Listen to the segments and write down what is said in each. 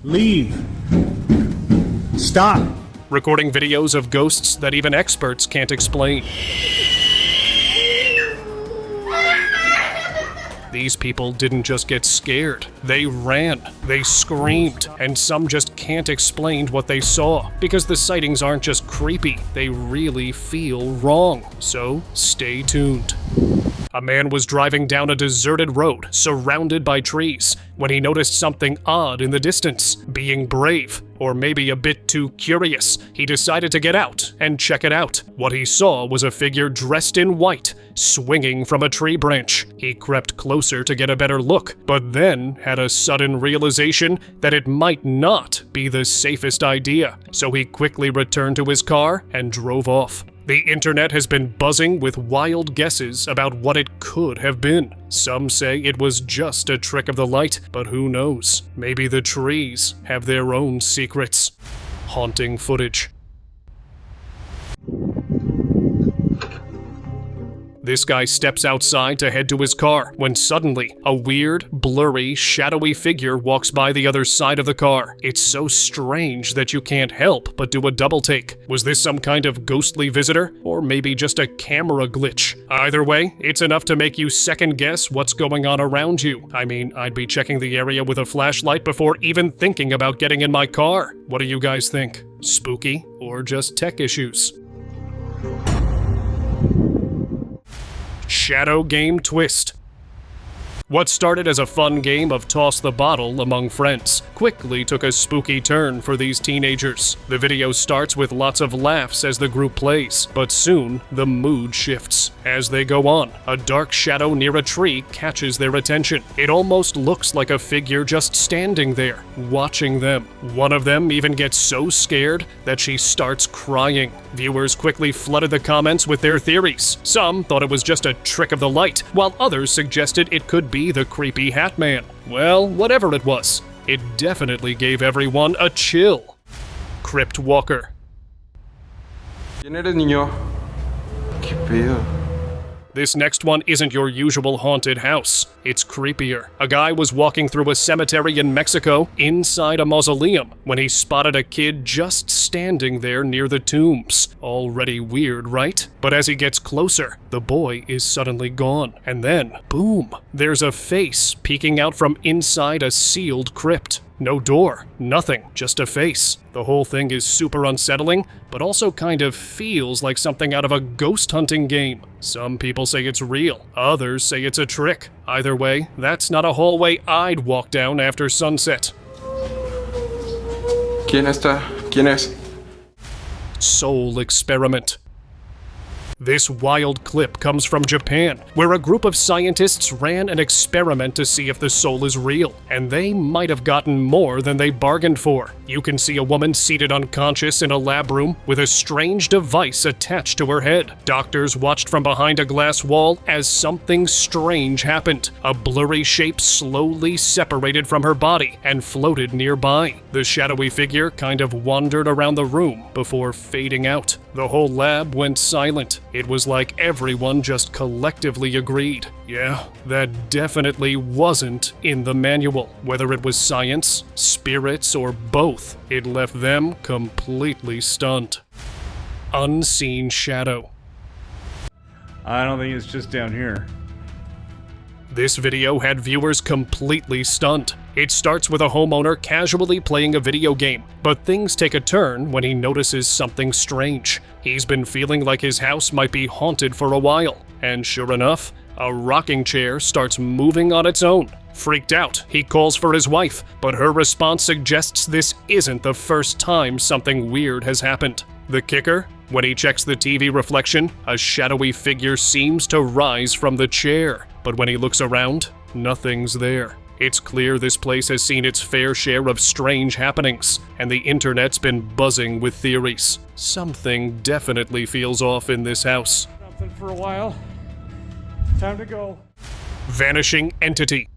Leave. Stop. Recording videos of ghosts that even experts can't explain. These people didn't just get scared, they ran, they screamed, and some just can't explain what they saw, because the sightings aren't just creepy, they really feel wrong. So stay tuned. A man was driving down a deserted road, surrounded by trees, when he noticed something odd in the distance. Being brave, or maybe a bit too curious, he decided to get out and check it out. What he saw was a figure dressed in white, swinging from a tree branch. He crept closer to get a better look, but then had a sudden realization that it might not be the safest idea. So he quickly returned to his car and drove off. The internet has been buzzing with wild guesses about what it could have been. Some say it was just a trick of the light, but who knows? Maybe the trees have their own secrets. Haunting footage. This guy steps outside to head to his car when suddenly a weird, blurry, shadowy figure walks by the other side of the car. It's so strange that you can't help but do a double take. Was this some kind of ghostly visitor? Or maybe just a camera glitch? Either way, it's enough to make you second guess what's going on around you. I mean, I'd be checking the area with a flashlight before even thinking about getting in my car. What do you guys think? Spooky or just tech issues? Shadow game twist. What started as a fun game of toss the bottle among friends quickly took a spooky turn for these teenagers. The video starts with lots of laughs as the group plays, but soon the mood shifts. As they go on, a dark shadow near a tree catches their attention. It almost looks like a figure just standing there, watching them. One of them even gets so scared that she starts crying. Viewers quickly flooded the comments with their theories. Some thought it was just a trick of the light, while others suggested it could be the creepy Hat Man. Well, whatever it was, it definitely gave everyone a chill. Crypt Walker. ¿Quién eres, niño? ¿Qué pedo? This next one isn't your usual haunted house. It's creepier. A guy was walking through a cemetery in Mexico inside a mausoleum when he spotted a kid just standing there near the tombs. Already weird, right? But as he gets closer, the boy is suddenly gone. And then, boom, there's a face peeking out from inside a sealed crypt. No door, nothing, just a face. The whole thing is super unsettling, but also kind of feels like something out of a ghost hunting game. Some people say it's real, others say it's a trick. Either way, that's not a hallway I'd walk down after sunset. ¿Quién está? ¿Quién es? Soul experiment. This wild clip comes from Japan, where a group of scientists ran an experiment to see if the soul is real, and they might have gotten more than they bargained for. You can see a woman seated unconscious in a lab room with a strange device attached to her head. Doctors watched from behind a glass wall as something strange happened. A blurry shape slowly separated from her body and floated nearby. The shadowy figure kind of wandered around the room before fading out. The whole lab went silent. It was like everyone just collectively agreed. Yeah, that definitely wasn't in the manual. Whether it was science, spirits, or both, it left them completely stunned. Unseen shadow. I don't think it's just down here. This video had viewers completely stunned. It starts with a homeowner casually playing a video game, but things take a turn when he notices something strange. He's been feeling like his house might be haunted for a while, and sure enough, a rocking chair starts moving on its own. Freaked out, he calls for his wife, but her response suggests this isn't the first time something weird has happened. The kicker? When he checks the TV reflection, a shadowy figure seems to rise from the chair, but when he looks around, nothing's there. It's clear this place has seen its fair share of strange happenings, and the internet's been buzzing with theories. Something definitely feels off in this house. Something for a while. Time to go. Vanishing Entity.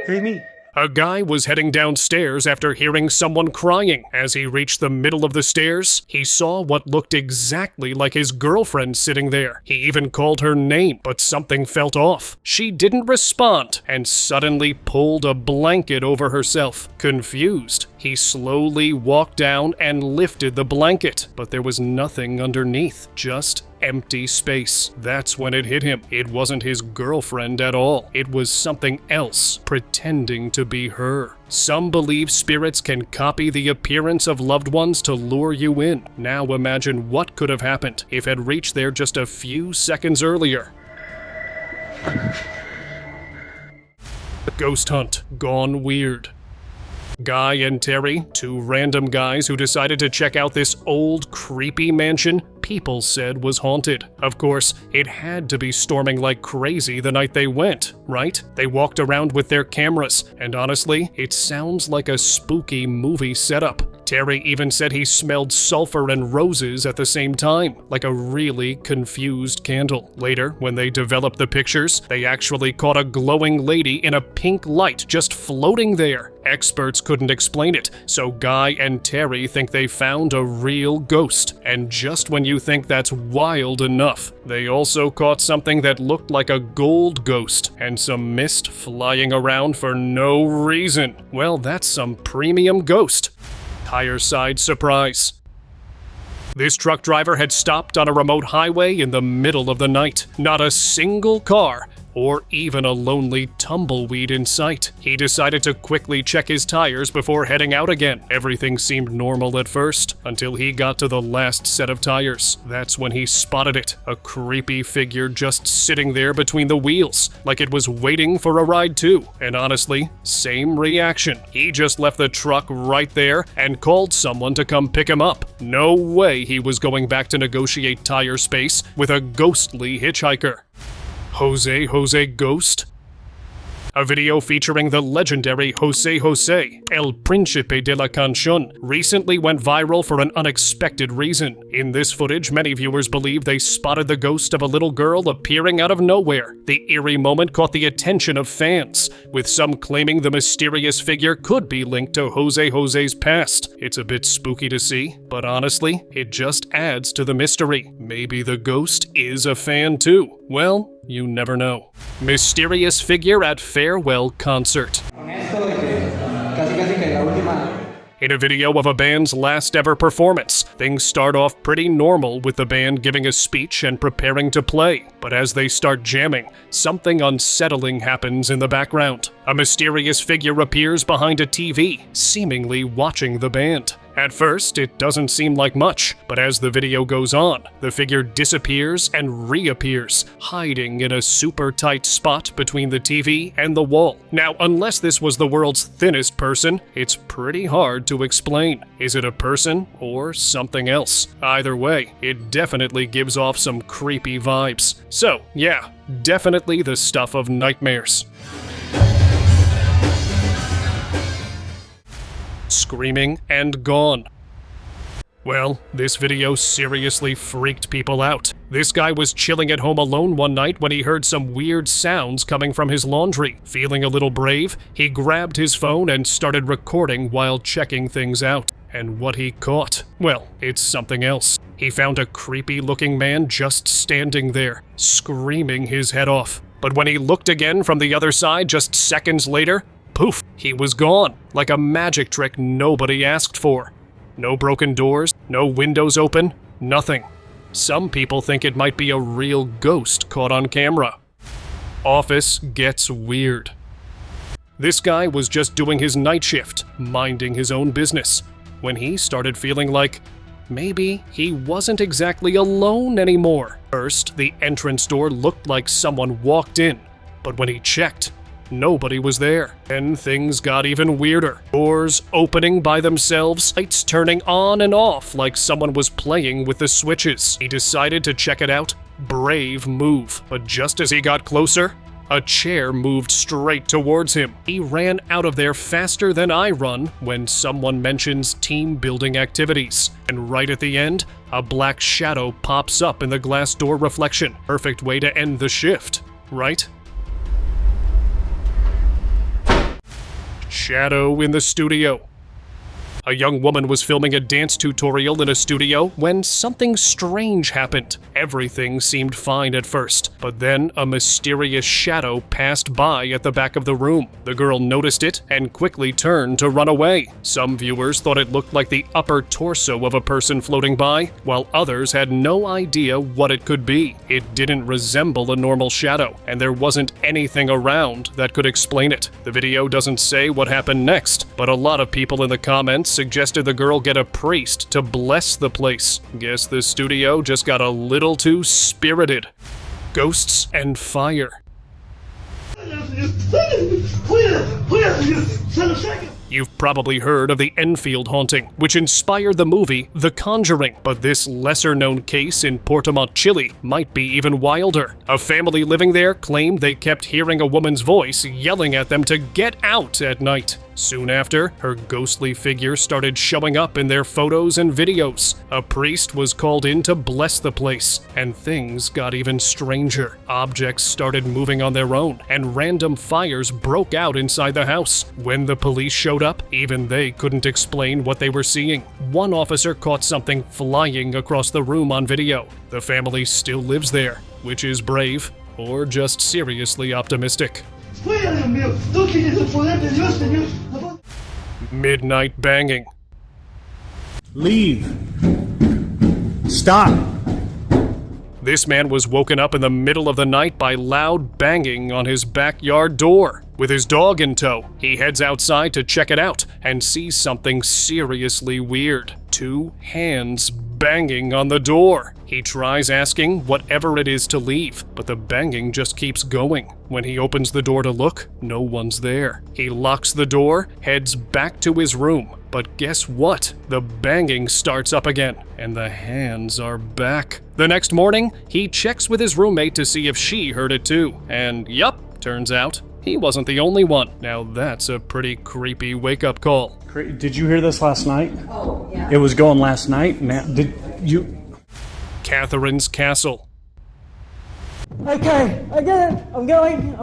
Amy. A guy was heading downstairs after hearing someone crying. As he reached the middle of the stairs, he saw what looked exactly like his girlfriend sitting there. He even called her name, but something felt off. She didn't respond and suddenly pulled a blanket over herself. Confused, he slowly walked down and lifted the blanket, but there was nothing underneath, just empty space. That's when it hit him. It wasn't his girlfriend at all. It was something else, pretending to be her. Some believe spirits can copy the appearance of loved ones to lure you in. Now imagine what could have happened if it had reached there just a few seconds earlier. Ghost hunt gone weird. Guy and Terry, two random guys who decided to check out this old, creepy mansion people said was haunted. Of course, it had to be storming like crazy the night they went, right? They walked around with their cameras, and honestly, it sounds like a spooky movie setup. Terry even said he smelled sulfur and roses at the same time, like a really confused candle. Later, when they developed the pictures, they actually caught a glowing lady in a pink light just floating there. Experts couldn't explain it, so Guy and Terry think they found a real ghost. And just when you think that's wild enough, they also caught something that looked like a gold ghost and some mist flying around for no reason. Well, that's some premium ghost. Tireside surprise. This truck driver had stopped on a remote highway in the middle of the night. Not a single car, or even a lonely tumbleweed in sight. He decided to quickly check his tires before heading out again. Everything seemed normal at first, until he got to the last set of tires. That's when he spotted it, a creepy figure just sitting there between the wheels, like it was waiting for a ride too. And honestly, same reaction. He just left the truck right there and called someone to come pick him up. No way he was going back to negotiate tire space with a ghostly hitchhiker. Jose Ghost? A video featuring the legendary Jose, El Príncipe de la Canción, recently went viral for an unexpected reason. In this footage, many viewers believe they spotted the ghost of a little girl appearing out of nowhere. The eerie moment caught the attention of fans, with some claiming the mysterious figure could be linked to Jose's past. It's a bit spooky to see, but honestly, it just adds to the mystery. Maybe the ghost is a fan too. Well, you never know. Mysterious figure at farewell concert. In a video of a band's last ever performance, things start off pretty normal with the band giving a speech and preparing to play. But as they start jamming, something unsettling happens in the background. A mysterious figure appears behind a TV, seemingly watching the band. At first, it doesn't seem like much, but as the video goes on, the figure disappears and reappears, hiding in a super tight spot between the TV and the wall. Now, unless this was the world's thinnest person, it's pretty hard to explain. Is it a person or something else? Either way, it definitely gives off some creepy vibes. So, yeah, definitely the stuff of nightmares. Screaming and gone. Well, this video seriously freaked people out. This guy was chilling at home alone one night when he heard some weird sounds coming from his laundry. Feeling a little brave, he grabbed his phone and started recording while checking things out. And what he caught? Well, it's something else. He found a creepy-looking man just standing there, screaming his head off. But when he looked again from the other side just seconds later, poof, he was gone, like a magic trick nobody asked for. No broken doors, no windows open, nothing. Some people think it might be a real ghost caught on camera. Office gets weird. This guy was just doing his night shift, minding his own business, when he started feeling like maybe he wasn't exactly alone anymore. First, the entrance door looked like someone walked in, but when he checked, nobody was there. Then things got even weirder. Doors opening by themselves, lights turning on and off like someone was playing with the switches. He decided to check it out. Brave move. But just as he got closer, a chair moved straight towards him. He ran out of there faster than I run when someone mentions team building activities. And right at the end, a black shadow pops up in the glass door reflection. Perfect way to end the shift, right? Shadow in the studio. A young woman was filming a dance tutorial in a studio when something strange happened. Everything seemed fine at first, but then a mysterious shadow passed by at the back of the room. The girl noticed it and quickly turned to run away. Some viewers thought it looked like the upper torso of a person floating by, while others had no idea what it could be. It didn't resemble a normal shadow, and there wasn't anything around that could explain it. The video doesn't say what happened next, but a lot of people in the comments suggested the girl get a priest to bless the place. Guess the studio just got a little too spirited. Ghosts and fire. You've probably heard of the Enfield haunting, which inspired the movie The Conjuring, but this lesser-known case in Portomont, Chile might be even wilder. A family living there claimed they kept hearing a woman's voice yelling at them to get out at night. Soon after, her ghostly figure started showing up in their photos and videos. A priest was called in to bless the place, and things got even stranger. Objects started moving on their own, and random fires broke out inside the house. When the police showed up, even they couldn't explain what they were seeing. One officer caught something flying across the room on video. The family still lives there, which is brave, or just seriously optimistic. Midnight banging. Leave. Stop. This man was woken up in the middle of the night by loud banging on his backyard door. With his dog in tow, he heads outside to check it out and sees something seriously weird. 2 hands banging on the door. He tries asking whatever it is to leave, but the banging just keeps going. When he opens the door to look, no one's there. He locks the door, heads back to his room. But guess what? The banging starts up again, and the hands are back. The next morning, he checks with his roommate to see if she heard it too. And yup, turns out he wasn't the only one. Now that's a pretty creepy wake-up call. Did you hear this last night? Oh, yeah. It was going last night. Now, did you? Catherine's Castle. Okay, I get it. I'm going.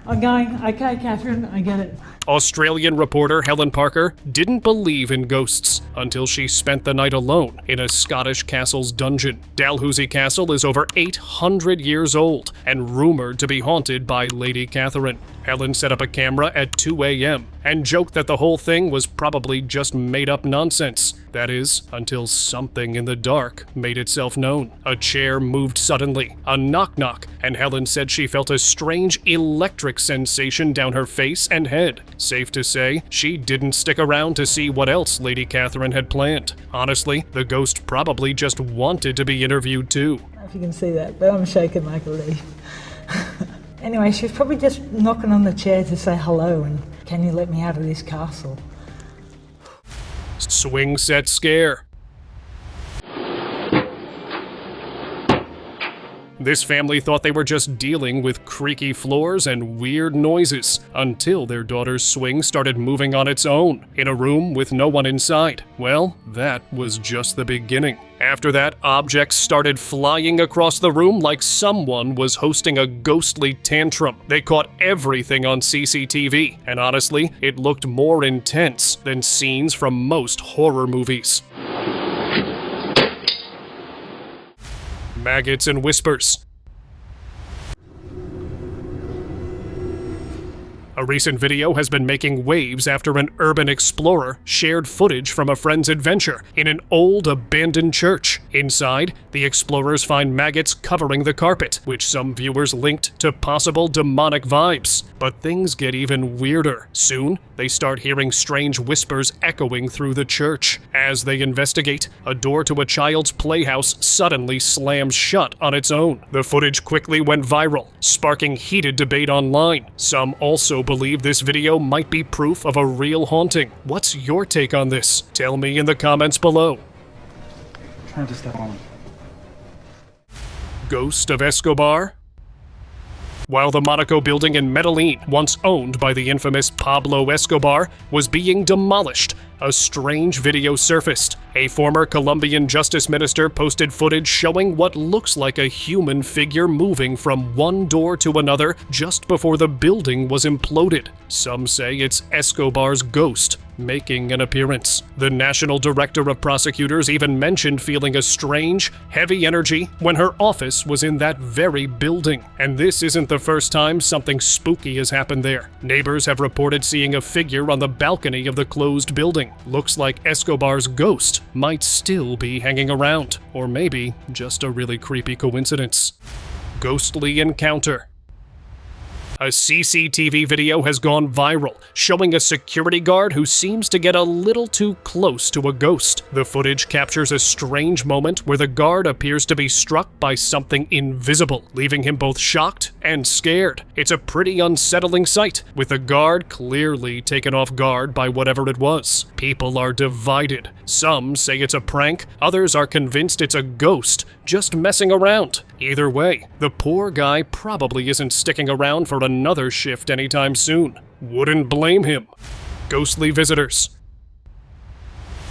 Okay, Catherine, I get it. Australian reporter Helen Parker didn't believe in ghosts until she spent the night alone in a Scottish castle's dungeon. Dalhousie Castle is over 800 years old and rumored to be haunted by Lady Catherine. Helen set up a camera at 2 a.m. and joked that the whole thing was probably just made-up nonsense. That is, until something in the dark made itself known. A chair moved suddenly, a knock-knock, and Helen said she felt a strange electric sensation down her face and head. Safe to say, she didn't stick around to see what else Lady Catherine had planned. Honestly, the ghost probably just wanted to be interviewed too. I don't know if you can see that, but I'm shaking like a leaf. Anyway, she was probably just knocking on the chair to say hello and, can you let me out of this castle? Swing set scare. This family thought they were just dealing with creaky floors and weird noises until their daughter's swing started moving on its own in a room with no one inside. Well, that was just the beginning. After that, objects started flying across the room like someone was hosting a ghostly tantrum. They caught everything on CCTV, and honestly, it looked more intense than scenes from most horror movies. Maggots and whispers. A recent video has been making waves after an urban explorer shared footage from a friend's adventure in an old abandoned church. Inside, the explorers find maggots covering the carpet, which some viewers linked to possible demonic vibes. But things get even weirder. Soon, they start hearing strange whispers echoing through the church. As they investigate, a door to a child's playhouse suddenly slams shut on its own. The footage quickly went viral, sparking heated debate online. Some also believe this video might be proof of a real haunting. What's your take on this? Tell me in the comments below. Trying to step on. Ghost of Escobar? While the Monaco building in Medellin, once owned by the infamous Pablo Escobar, was being demolished, a strange video surfaced. A former Colombian justice minister posted footage showing what looks like a human figure moving from one door to another just before the building was imploded. Some say it's Escobar's ghost making an appearance. The National Director of Prosecutors even mentioned feeling a strange, heavy energy when her office was in that very building. And this isn't the first time something spooky has happened there. Neighbors have reported seeing a figure on the balcony of the closed building. Looks like Escobar's ghost might still be hanging around, or maybe just a really creepy coincidence. Ghostly encounter. A CCTV video has gone viral, showing a security guard who seems to get a little too close to a ghost. The footage captures a strange moment where the guard appears to be struck by something invisible, leaving him both shocked and scared. It's a pretty unsettling sight, with the guard clearly taken off guard by whatever it was. People are divided. Some say it's a prank, others are convinced it's a ghost just messing around. Either way, the poor guy probably isn't sticking around for another shift anytime soon. Wouldn't blame him. Ghostly visitors.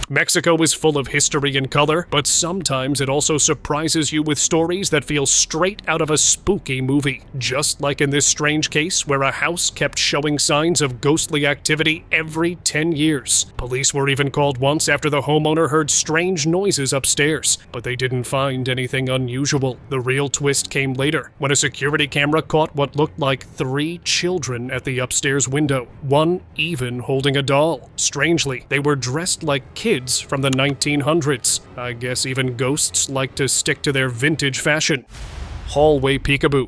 Mexico is full of history and color, but sometimes it also surprises you with stories that feel straight out of a spooky movie. Just like in this strange case where a house kept showing signs of ghostly activity every 10 years. Police were even called once after the homeowner heard strange noises upstairs, but they didn't find anything unusual. The real twist came later, when a security camera caught what looked like 3 children at the upstairs window, one even holding a doll. Strangely, they were dressed like kids from the 1900s. I guess even ghosts like to stick to their vintage fashion. Hallway Peekaboo.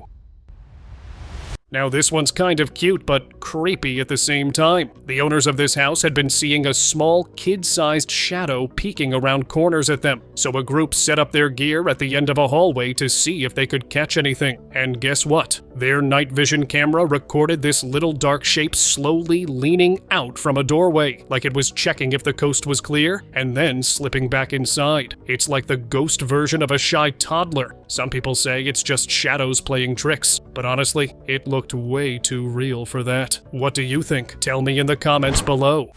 Now this one's kind of cute, but creepy at the same time. The owners of this house had been seeing a small, kid-sized shadow peeking around corners at them, so a group set up their gear at the end of a hallway to see if they could catch anything. And guess what? Their night vision camera recorded this little dark shape slowly leaning out from a doorway, like it was checking if the coast was clear, and then slipping back inside. It's like the ghost version of a shy toddler. Some people say it's just shadows playing tricks, but honestly, it looked way too real for that. What do you think? Tell me in the comments below.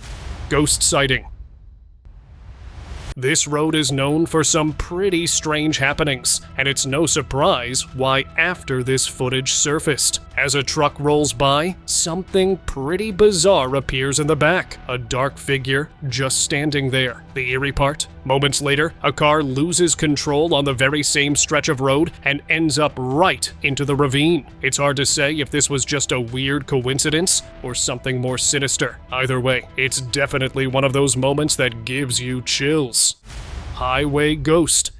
Ghost sighting. This road is known for some pretty strange happenings, and it's no surprise why after this footage surfaced. As a truck rolls by, something pretty bizarre appears in the back. A dark figure just standing there. The eerie part? Moments later, a car loses control on the very same stretch of road and ends up right into the ravine. It's hard to say if this was just a weird coincidence or something more sinister. Either way, it's definitely one of those moments that gives you chills. Highway ghost.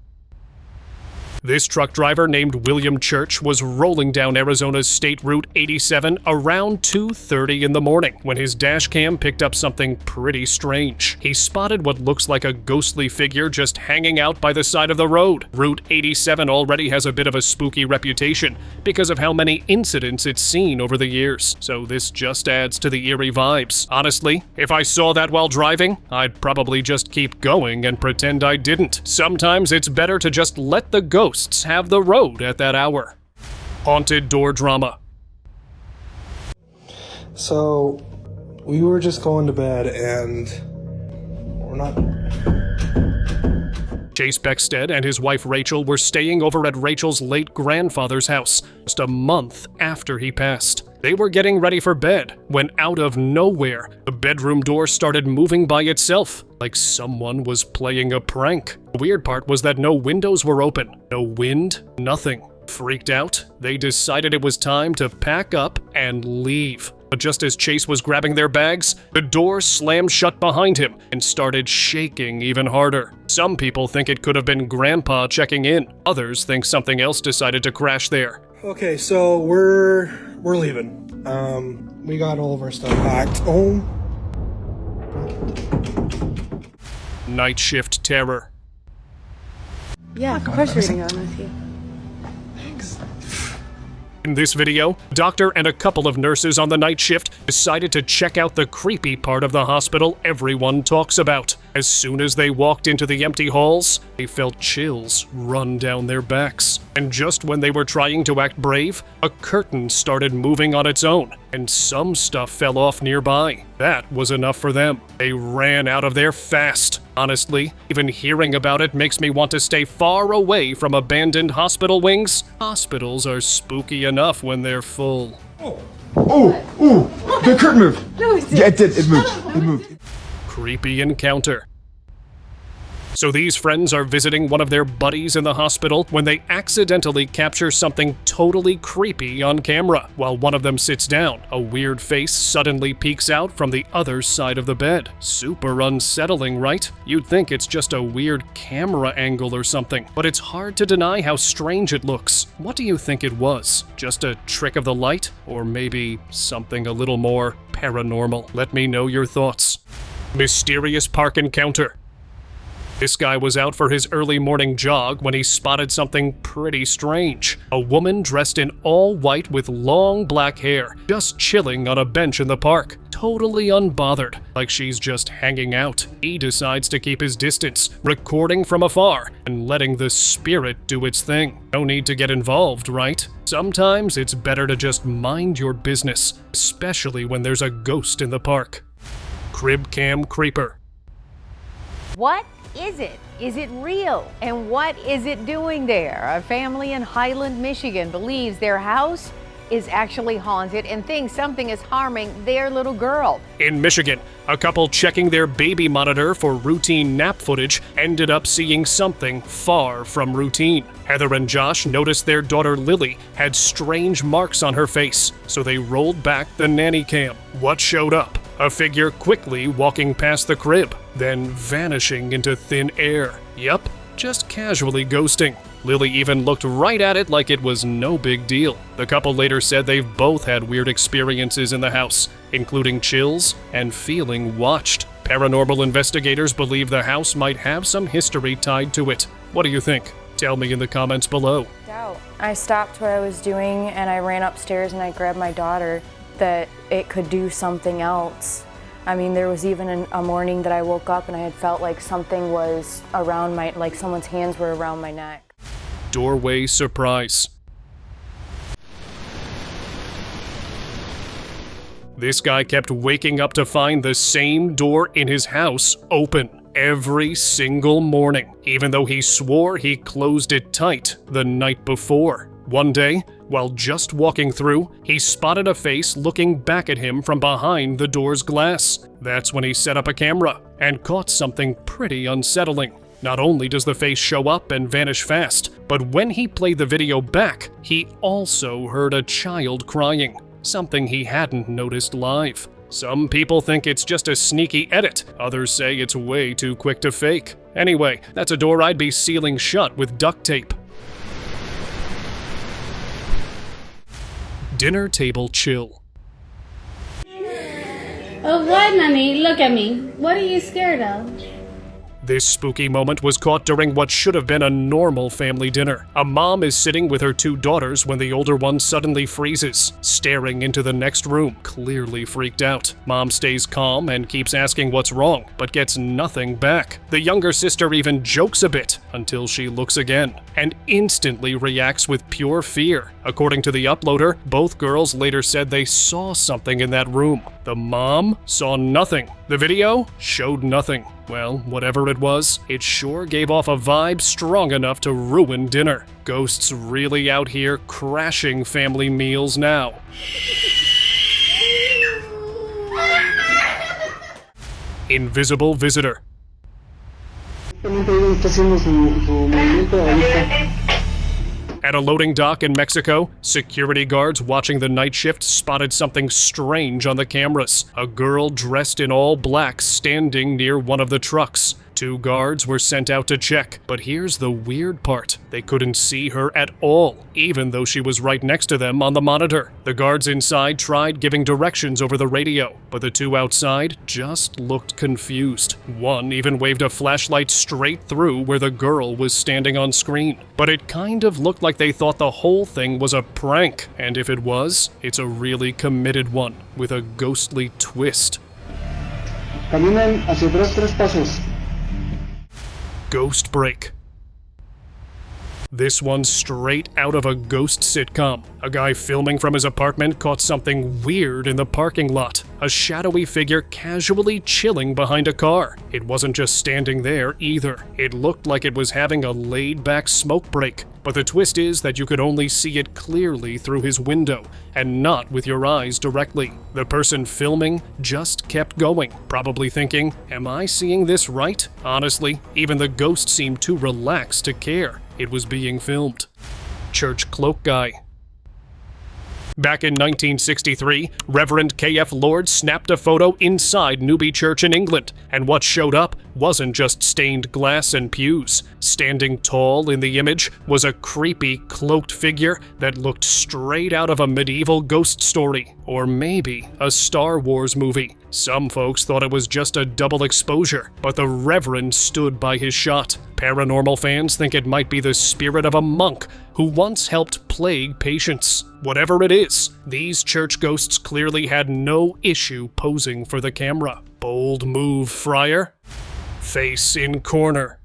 This truck driver named William Church was rolling down Arizona's State Route 87 around 2:30 in the morning when his dash cam picked up something pretty strange. He spotted what looks like a ghostly figure just hanging out by the side of the road. Route 87 already has a bit of a spooky reputation because of how many incidents it's seen over the years, so this just adds to the eerie vibes. Honestly, if I saw that while driving, I'd probably just keep going and pretend I didn't. Sometimes it's better to just let the ghosts have the road at that hour. Haunted door drama. So, we were just going to bed and we're not... Chase Beckstead and his wife Rachel were staying over at Rachel's late grandfather's house just a month after he passed. They were getting ready for bed when out of nowhere, the bedroom door started moving by itself, like someone was playing a prank. The weird part was that no windows were open, no wind, nothing. Freaked out, they decided it was time to pack up and leave. But just as Chase was grabbing their bags, the door slammed shut behind him and started shaking even harder. Some people think it could have been Grandpa checking in. Others think something else decided to crash there. Okay, so we're leaving. We got all of our stuff packed. Oh. Night shift terror. Yeah, of course we're gonna go with you. In this video, a doctor and a couple of nurses on the night shift decided to check out the creepy part of the hospital everyone talks about. As soon as they walked into the empty halls, they felt chills run down their backs. And just when they were trying to act brave, a curtain started moving on its own, and some stuff fell off nearby. That was enough for them. They ran out of there fast. Honestly, even hearing about it makes me want to stay far away from abandoned hospital wings. Hospitals are spooky enough when they're full. The curtain moved. No, it's Yeah, it did. It moved. It moved. Creepy encounter. So these friends are visiting one of their buddies in the hospital when they accidentally capture something totally creepy on camera. While one of them sits down, a weird face suddenly peeks out from the other side of the bed. Super unsettling, right? You'd think it's just a weird camera angle or something, but it's hard to deny how strange it looks. What do you think it was? Just a trick of the light? Or maybe something a little more paranormal? Let me know your thoughts. Mysterious park encounter. This guy was out for his early morning jog when he spotted something pretty strange. A woman dressed in all white with long black hair, just chilling on a bench in the park, totally unbothered, like she's just hanging out. He decides to keep his distance, recording from afar and letting the spirit do its thing. No need to get involved, right? Sometimes it's better to just mind your business, especially when there's a ghost in the park. Crib Cam Creeper. What is it? Is it real? And what is it doing there? A family in Highland, Michigan believes their house is actually haunted and thinks something is harming their little girl. In Michigan, a couple checking their baby monitor for routine nap footage ended up seeing something far from routine. Heather and Josh noticed their daughter Lily had strange marks on her face, so they rolled back the nanny cam. What showed up? A figure quickly walking past the crib, then vanishing into thin air. Yup, just casually ghosting. Lily even looked right at it like it was no big deal. The couple later said they've both had weird experiences in the house, including chills and feeling watched. Paranormal investigators believe the house might have some history tied to it. What do you think? Tell me in the comments below. I stopped what I was doing and I ran upstairs and I grabbed my daughter, that it could do something else. I mean, there was even a morning that I woke up and I had felt like something was around like someone's hands were around my neck. Doorway surprise. This guy kept waking up to find the same door in his house open every single morning, even though he swore he closed it tight the night before. One day, while just walking through, he spotted a face looking back at him from behind the door's glass. That's when he set up a camera and caught something pretty unsettling. Not only does the face show up and vanish fast, but when he played the video back, he also heard a child crying, something he hadn't noticed live. Some people think it's just a sneaky edit, others say it's way too quick to fake. Anyway, that's a door I'd be sealing shut with duct tape. Dinner table chill. Oh, what, Mommy? Look at me. What are you scared of? This spooky moment was caught during what should have been a normal family dinner. A mom is sitting with her two daughters when the older one suddenly freezes, staring into the next room, clearly freaked out. Mom stays calm and keeps asking what's wrong, but gets nothing back. The younger sister even jokes a bit until she looks again, and instantly reacts with pure fear. According to the uploader, both girls later said they saw something in that room. The mom saw nothing. The video showed nothing. Well, whatever it was, it sure gave off a vibe strong enough to ruin dinner. Ghosts really out here crashing family meals now. Invisible visitor. At a loading dock in Mexico, security guards watching the night shift spotted something strange on the cameras. A girl dressed in all black standing near one of the trucks. Two guards were sent out to check, but here's the weird part. They couldn't see her at all, even though she was right next to them on the monitor. The guards inside tried giving directions over the radio, but the two outside just looked confused. One even waved a flashlight straight through where the girl was standing on screen. But it kind of looked like they thought the whole thing was a prank, and if it was, it's a really committed one, with a ghostly twist. Caminen hacia atrás 3 pasos. Ghost Break. This one's straight out of a ghost sitcom. A guy filming from his apartment caught something weird in the parking lot. A shadowy figure casually chilling behind a car. It wasn't just standing there either. It looked like it was having a laid-back smoke break. But the twist is that you could only see it clearly through his window, and not with your eyes directly. The person filming just kept going, probably thinking, am I seeing this right? Honestly, even the ghost seemed too relaxed to care. It was being filmed. Church Cloak Guy. Back in 1963, Reverend K.F. Lord snapped a photo inside Newby Church in England, and what showed up wasn't just stained glass and pews. Standing tall in the image was a creepy, cloaked figure that looked straight out of a medieval ghost story, or maybe a Star Wars movie. Some folks thought it was just a double exposure, but the Reverend stood by his shot. Paranormal fans think it might be the spirit of a monk who once helped plague patients. Whatever it is, these church ghosts clearly had no issue posing for the camera. Bold move, frier. Face in corner.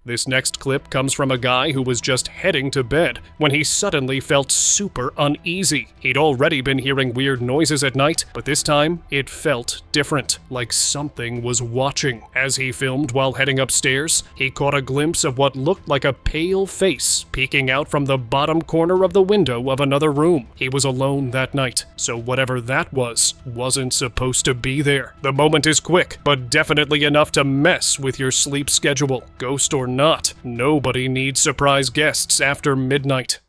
This next clip comes from a guy who was just heading to bed when he suddenly felt super uneasy. He'd already been hearing weird noises at night, but this time it felt different, like something was watching. As he filmed while heading upstairs, he caught a glimpse of what looked like a pale face peeking out from the bottom corner of the window of another room. He was alone that night, so whatever that was, wasn't supposed to be there. The moment is quick, but definitely enough to mess with your sleep schedule. Ghost or not, nobody needs surprise guests after midnight.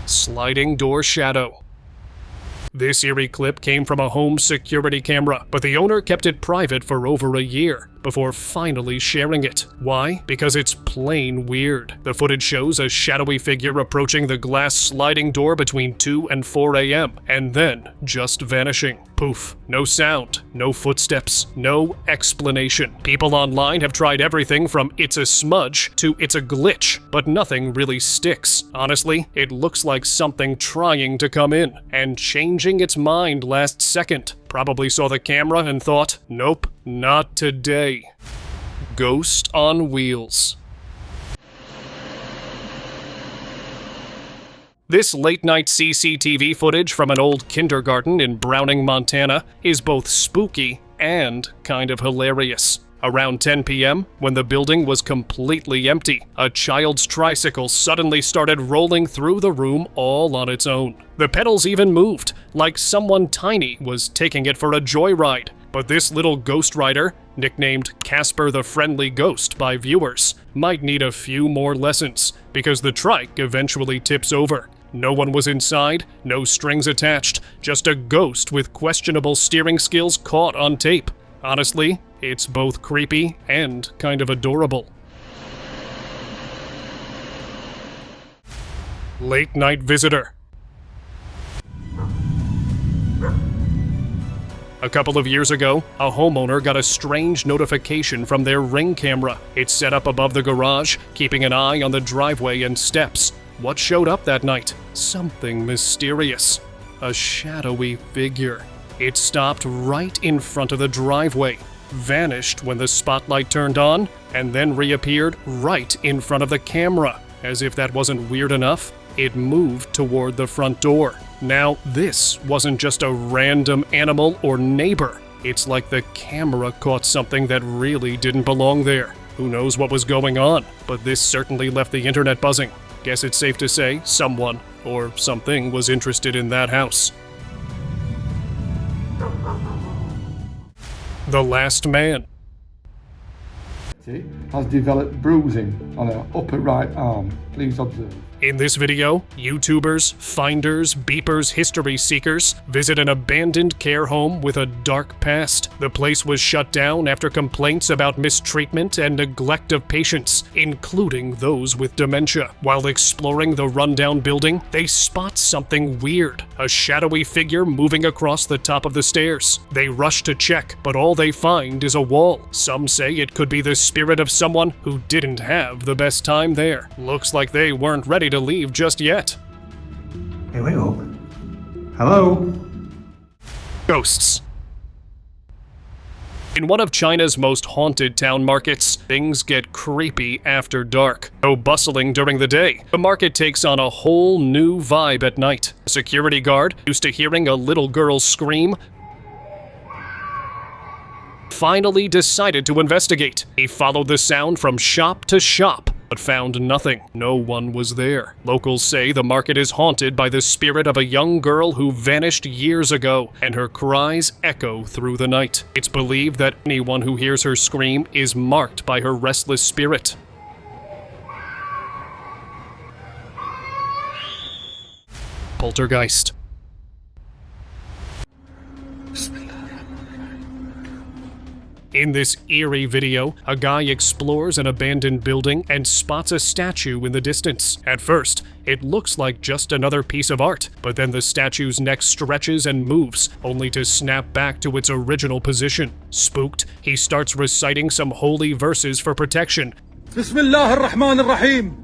Sliding door shadow. This eerie clip came from a home security camera, but the owner kept it private for over a year before finally sharing it. Why? Because it's plain weird. The footage shows a shadowy figure approaching the glass sliding door between 2 and 4 a.m. and then just vanishing. Poof. No sound, no footsteps, no explanation. People online have tried everything from it's a smudge to it's a glitch, but nothing really sticks. Honestly, it looks like something trying to come in and changing its mind last second. Probably saw the camera and thought, nope, not today. Ghost on wheels. This late-night CCTV footage from an old kindergarten in Browning, Montana, is both spooky and kind of hilarious. Around 10 p.m., when the building was completely empty, a child's tricycle suddenly started rolling through the room all on its own. The pedals even moved, like someone tiny was taking it for a joyride. But this little ghost rider, nicknamed Casper the Friendly Ghost by viewers, might need a few more lessons, because the trike eventually tips over. No one was inside, no strings attached, just a ghost with questionable steering skills caught on tape. Honestly, it's both creepy and kind of adorable. Late night visitor. A couple of years ago, a homeowner got a strange notification from their Ring camera. It's set up above the garage, keeping an eye on the driveway and steps. What showed up that night? Something mysterious. A shadowy figure. It stopped right in front of the driveway, vanished when the spotlight turned on, and then reappeared right in front of the camera. As if that wasn't weird enough, it moved toward the front door. Now, this wasn't just a random animal or neighbor. It's like the camera caught something that really didn't belong there. Who knows what was going on, but this certainly left the internet buzzing. Guess it's safe to say someone or something was interested in that house. The Last Man. Has developed bruising on her upper right arm. Please observe. In this video, YouTubers, finders, beepers, history seekers visit an abandoned care home with a dark past. The place was shut down after complaints about mistreatment and neglect of patients, including those with dementia. While exploring the rundown building, they spot something weird, a shadowy figure moving across the top of the stairs. They rush to check, but all they find is a wall. Some say it could be the spirit of someone who didn't have the best time there. Looks like they weren't ready to leave just yet. Hey, wait up. Hello? Ghosts. In one of China's most haunted town markets, things get creepy after dark. Though bustling during the day, the market takes on a whole new vibe at night. A security guard, used to hearing a little girl scream, finally decided to investigate. He followed the sound from shop to shop, but found nothing. No one was there. Locals say the market is haunted by the spirit of a young girl who vanished years ago, and her cries echo through the night. It's believed that anyone who hears her scream is marked by her restless spirit. Poltergeist. In this eerie video, a guy explores an abandoned building and spots a statue in the distance. At first, it looks like just another piece of art, but then the statue's neck stretches and moves, only to snap back to its original position. Spooked, he starts reciting some holy verses for protection, Bismillah ar-Rahman ar-Rahim.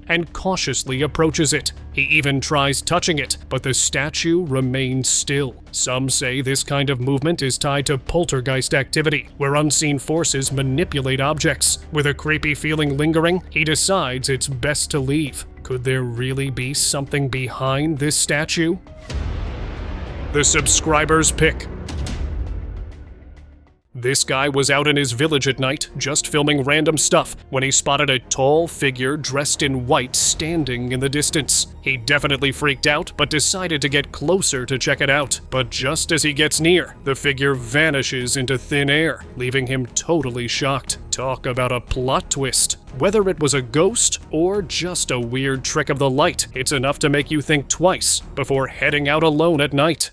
and cautiously approaches it. He even tries touching it, but the statue remains still. Some say this kind of movement is tied to poltergeist activity, where unseen forces manipulate objects. With a creepy feeling lingering, he decides it's best to leave. Could there really be something behind this statue? The subscriber's pick. This guy was out in his village at night, just filming random stuff, when he spotted a tall figure dressed in white standing in the distance. He definitely freaked out, but decided to get closer to check it out. But just as he gets near, the figure vanishes into thin air, leaving him totally shocked. Talk about a plot twist. Whether it was a ghost or just a weird trick of the light, it's enough to make you think twice before heading out alone at night.